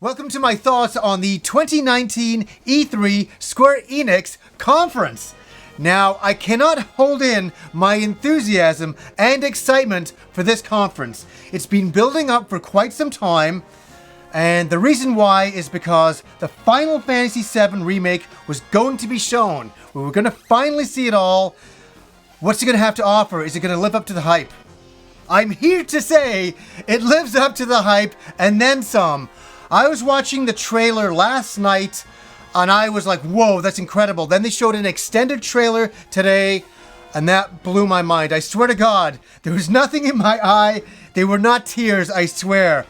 Welcome to my thoughts on the 2019 E3 Square Enix conference. Now, I cannot hold in my enthusiasm and excitement for this conference. It's been building up for quite some time, and the reason why is because the Final Fantasy VII Remake was going to be shown. We were going to finally see it all. What's it going to have to offer? Is it going to live up to the hype? I'm here to say it lives up to the hype and then some. I was watching the trailer last night and I was like, whoa, that's incredible. Then they showed an extended trailer today and that blew my mind. I swear to God, there was nothing in my eye. They were not tears, I swear.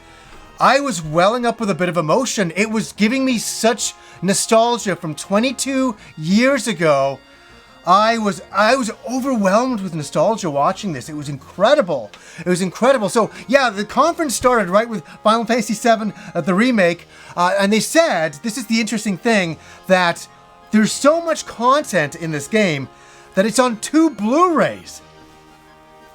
I was welling up with a bit of emotion. It was giving me such nostalgia from 22 years ago. I was overwhelmed with nostalgia watching this. It was incredible. It was incredible. So yeah, the conference started right with Final Fantasy VII, the remake, and they said, this is the interesting thing, that there's so much content in this game that it's on 2 Blu-rays.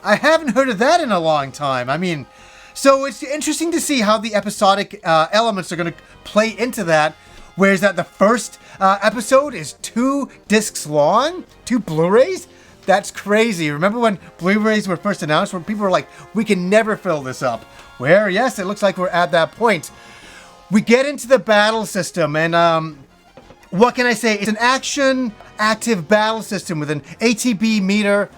I haven't heard of that in a long time. I mean, so it's interesting to see how the episodic elements are going to play into that. Whereas that the first episode is 2 discs long, 2 Blu-rays? That's crazy. Remember when Blu-rays were first announced, when people were like, we can never fill this up? Well, yes, it looks like we're at that point. We get into the battle system, and what can I say? It's an action active battle system with an ATB meter.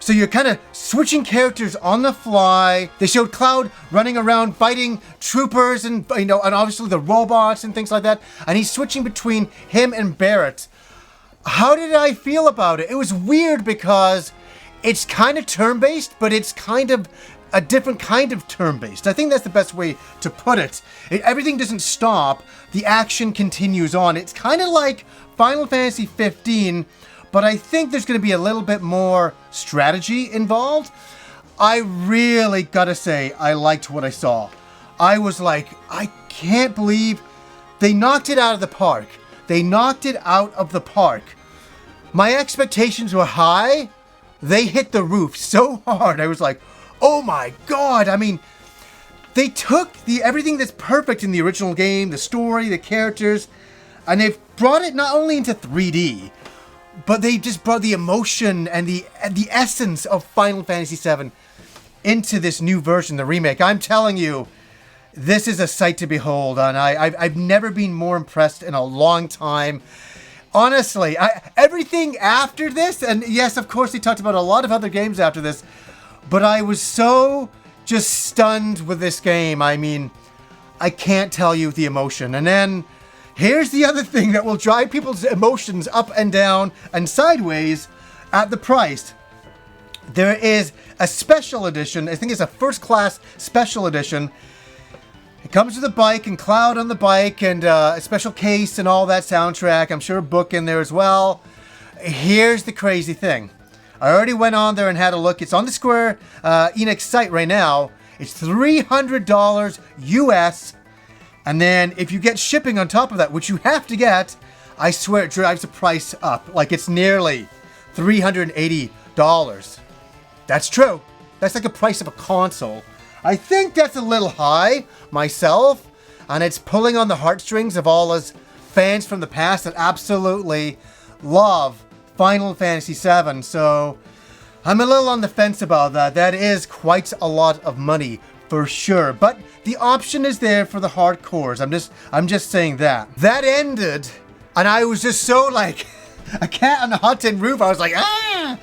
So you're kind of switching characters on the fly. They showed Cloud running around fighting troopers and, and obviously the robots and things like that. And he's switching between him and Barrett. How did I feel about it? It was weird because it's kind of turn-based, but it's kind of a different kind of turn-based. I think that's the best way to put it. Everything doesn't stop. The action continues on. It's kind of like Final Fantasy 15, but I think there's going to be a little bit more strategy involved. I really gotta say, I liked what I saw. I was like, I can't believe they knocked it out of the park. They knocked it out of the park. My expectations were high. They hit the roof so hard. I was like, oh my God. I mean, they took everything that's perfect in the original game, the story, the characters, and they've brought it not only into 3D, but they just brought the emotion and the essence of Final Fantasy VII into this new version, the remake. I'm telling you, this is a sight to behold, and I've never been more impressed in a long time. Honestly, everything after this, and yes, of course, they talked about a lot of other games after this, but I was so just stunned with this game. I mean, I can't tell you the emotion. And then here's the other thing that will drive people's emotions up and down and sideways at the price. There is a special edition. I think it's a first class special edition. It comes with a bike and Cloud on the bike and a special case and all that soundtrack. I'm sure a book in there as well. Here's the crazy thing. I already went on there and had a look. It's on the Square Enix site right now. It's $300 US. And then if you get shipping on top of that, which you have to get, I swear it drives the price up. Like it's nearly $380. That's true. That's like the price of a console. I think that's a little high myself. And it's pulling on the heartstrings of all us fans from the past that absolutely love Final Fantasy VII. So I'm a little on the fence about that. That is quite a lot of money for sure. But the option is there for the hardcores. I'm just saying that. That ended, and I was just so like a cat on a hot tin roof. I was like, ah!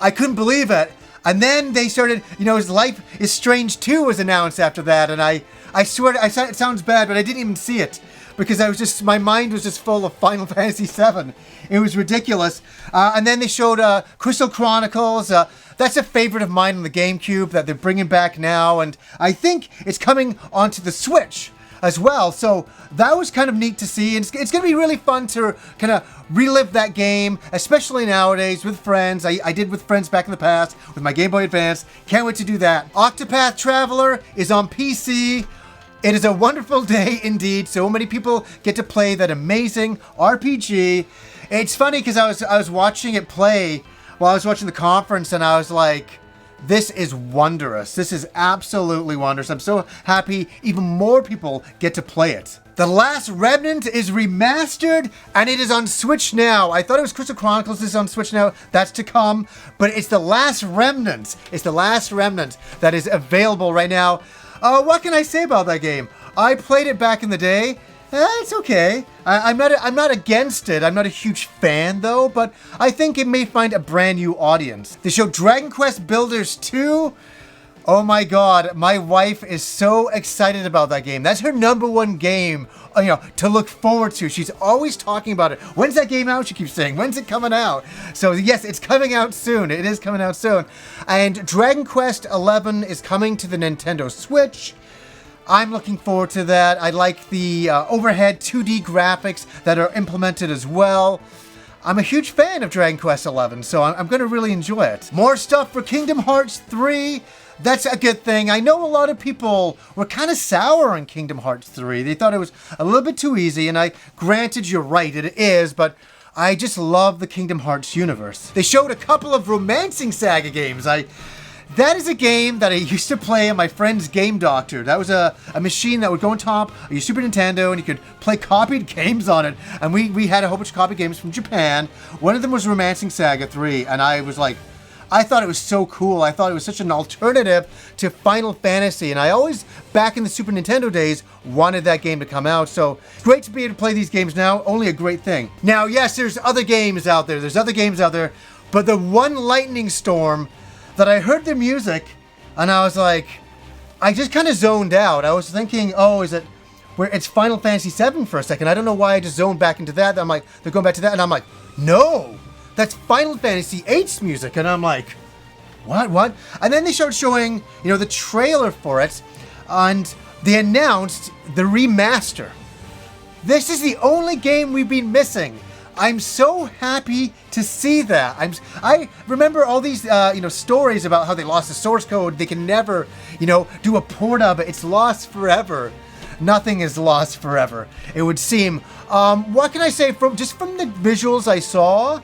I couldn't believe it. And then they started, his Life is Strange 2 was announced after that, and I swear, it sounds bad, but I didn't even see it because my mind was just full of Final Fantasy VII. It was ridiculous. And then they showed Crystal Chronicles. That's a favorite of mine on the GameCube that they're bringing back now, and I think it's coming onto the Switch as well. So that was kind of neat to see, and it's going to be really fun to kind of relive that game, especially nowadays with friends. I did with friends back in the past with my Game Boy Advance. Can't wait to do that. Octopath Traveler is on PC. It is a wonderful day indeed. So many people get to play that amazing RPG. It's funny because I was watching it play while I was watching the conference, and I was like, This is wondrous. This is absolutely wondrous. I'm so happy even more people get to play it. The Last Remnant is remastered and it is on Switch now. I thought it was Crystal Chronicles is on Switch now. That's to come. But it's The Last Remnant. It's The Last Remnant that is available right now. What can I say about that game? I played it back in the day. It's okay. I'm not against it. I'm not a huge fan though, but I think it may find a brand new audience. They showed Dragon Quest Builders 2. Oh my god, my wife is so excited about that game. That's her #1 game, to look forward to. She's always talking about it. When's that game out? She keeps saying, when's it coming out? So yes, it's coming out soon. It is coming out soon. And Dragon Quest 11 is coming to the Nintendo Switch. I'm looking forward to that. I like the overhead 2D graphics that are implemented as well. I'm a huge fan of Dragon Quest XI, so I'm going to really enjoy it. More stuff for Kingdom Hearts 3. That's a good thing. I know a lot of people were kind of sour on Kingdom Hearts 3. They thought it was a little bit too easy, and granted, you're right, it is, but I just love the Kingdom Hearts universe. They showed a couple of Romancing Saga games. That is a game that I used to play on my friend's Game Doctor. That was a machine that would go on top of your Super Nintendo and you could play copied games on it. And we had a whole bunch of copied games from Japan. One of them was Romancing Saga 3. And I was like, I thought it was so cool. I thought it was such an alternative to Final Fantasy. And I always, back in the Super Nintendo days, wanted that game to come out. So it's great to be able to play these games now. Only a great thing. Now, yes, there's other games out there. But the one lightning storm that I heard the music, and I was like, I just kind of zoned out. I was thinking, oh, is it where it's Final Fantasy VII for a second? I don't know why I just zoned back into that. I'm like, they're going back to that, and I'm like, no, that's Final Fantasy VIII's music, and I'm like, what? And then they started showing, the trailer for it, and they announced the remaster. This is the only game we've been missing. I'm so happy to see that. I remember all these, stories about how they lost the source code. They can never, do a port of it. It's lost forever. Nothing is lost forever, it would seem. What can I say from the visuals I saw?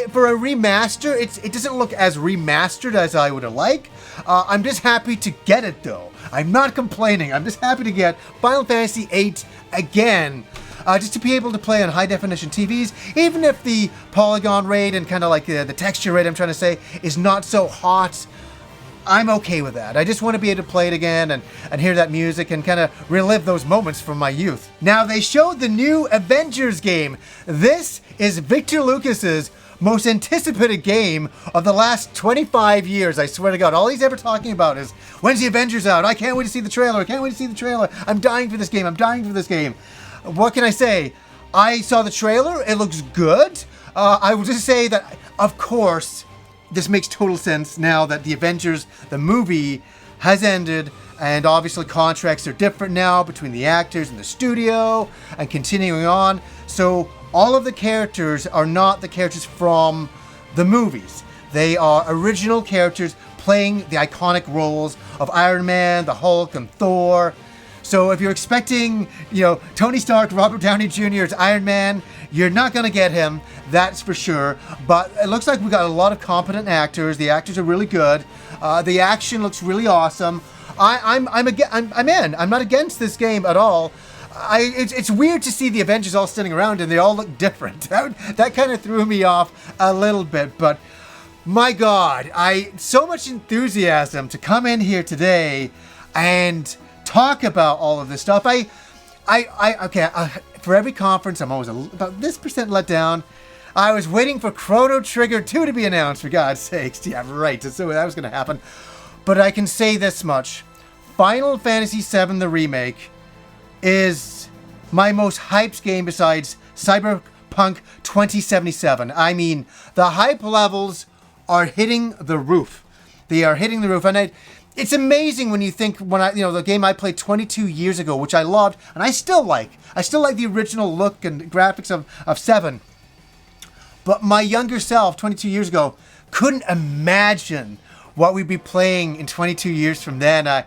For a remaster, it doesn't look as remastered as I would have liked. I'm just happy to get it though. I'm not complaining. I'm just happy to get Final Fantasy VIII again. Just to be able to play on high definition TVs, even if the polygon rate and kind of like the texture rate, I'm trying to say, is not so hot, I'm okay with that. I just want to be able to play it again and hear that music and kind of relive those moments from my youth. Now, they showed the new Avengers game. This is Victor Lucas's most anticipated game of the last 25 years. I swear to God, all he's ever talking about is, when's the Avengers out? I can't wait to see the trailer. I'm dying for this game. What can I say? I saw the trailer. It looks good. I will just say that, of course, this makes total sense now that the Avengers, the movie, has ended. And obviously contracts are different now between the actors and the studio and continuing on. So all of the characters are not the characters from the movies. They are original characters playing the iconic roles of Iron Man, the Hulk, and Thor. So if you're expecting, Tony Stark, Robert Downey Jr. as Iron Man, you're not going to get him, that's for sure. But it looks like we got a lot of competent actors. The actors are really good. The action looks really awesome. I'm in. I'm not against this game at all. It's weird to see the Avengers all standing around and they all look different. That kind of threw me off a little bit. But my God, so much enthusiasm to come in here today and talk about all of this stuff. For every conference, I'm always about this percent let down. I was waiting for Chrono Trigger 2 to be announced, for God's sakes. Yeah, right. So that was going to happen. But I can say this much. Final Fantasy VII the Remake is my most hyped game besides Cyberpunk 2077. I mean, the hype levels are hitting the roof. They are hitting the roof. And it's amazing when you think the game I played 22 years ago, which I loved, and I still like the original look and graphics of 7. But my younger self, 22 years ago, couldn't imagine what we'd be playing in 22 years from then.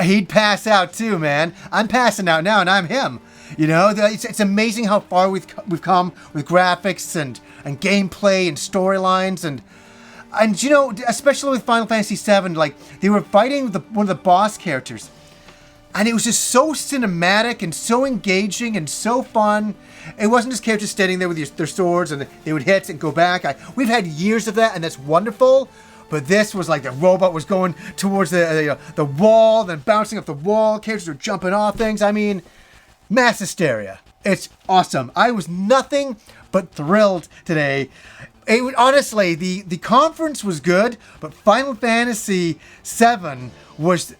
He'd pass out too, man. I'm passing out now, and I'm him. It's amazing how far we've come with graphics and gameplay and storylines, and And you know, especially with Final Fantasy VII, like they were fighting one of the boss characters, and it was just so cinematic and so engaging and so fun. It wasn't just characters standing there with their swords and they would hit and go back. We've had years of that, and that's wonderful. But this was like the robot was going towards the wall, then bouncing up the wall. Characters were jumping off things. I mean, mass hysteria. It's awesome. I was nothing but thrilled today. Honestly, the conference was good, but Final Fantasy VII was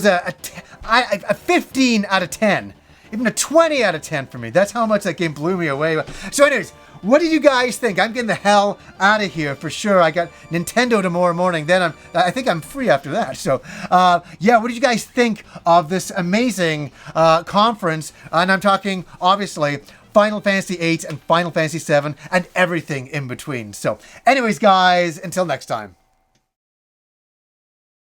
a 15 out of 10. Even a 20 out of 10 for me. That's how much that game blew me away. So anyways, what did you guys think? I'm getting the hell out of here for sure. I got Nintendo tomorrow morning. Then I think I'm free after that. So yeah, what did you guys think of this amazing conference? And I'm talking, obviously, Final Fantasy VIII and Final Fantasy VII and everything in between. So anyways, guys, until next time.